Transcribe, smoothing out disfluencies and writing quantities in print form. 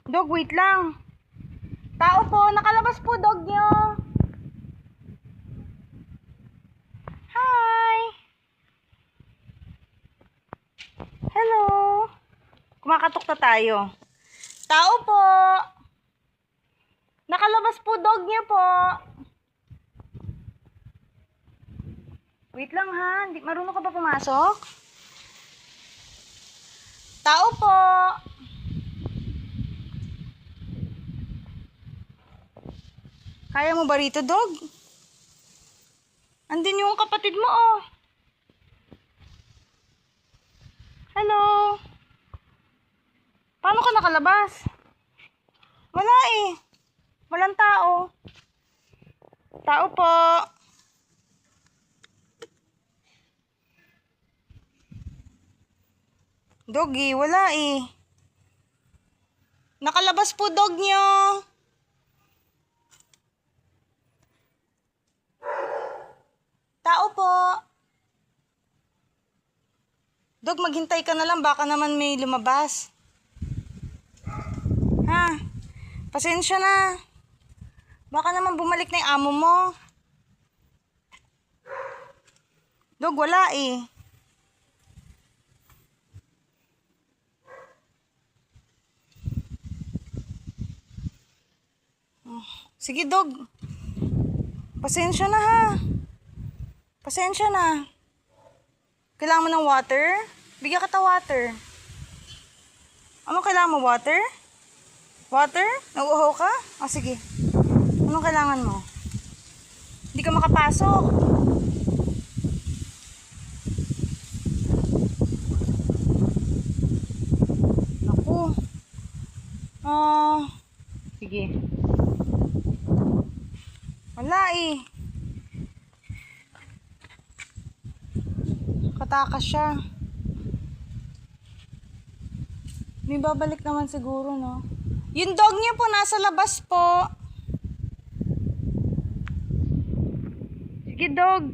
Dog, wait lang. Tao po, nakalabas po dog nyo. Hi. Hello. Kumakatok na tayo. Tao po. Nakalabas po dog nyo po. Wait lang ha, marunong ka ba pumasok? Tao po. Kaya mo ba rito, dog? Andun yung kapatid mo, oh. Hello. Paano ka nakalabas? Wala eh. Walang tao. Tao po. Doggy, wala eh. Nakalabas po dog nyo. Tao po. Dog, maghintay ka na lang. Baka naman may lumabas. Ha? Pasensya na. Baka naman bumalik na yung amo mo. Dog, wala eh. Sige, dog. Pasensya na ha. Pasensya na. Kailangan mo ng water? Bigyan kita water. Ano kailangan mo? Water? Water? Nauuhaw ka? O sige. Anong kailangan mo? Hindi ka makapasok. Naku. Sige. Wala eh. Katakas siya. May babalik naman siguro, no? Yung dog niya po nasa labas po. Sige, dog.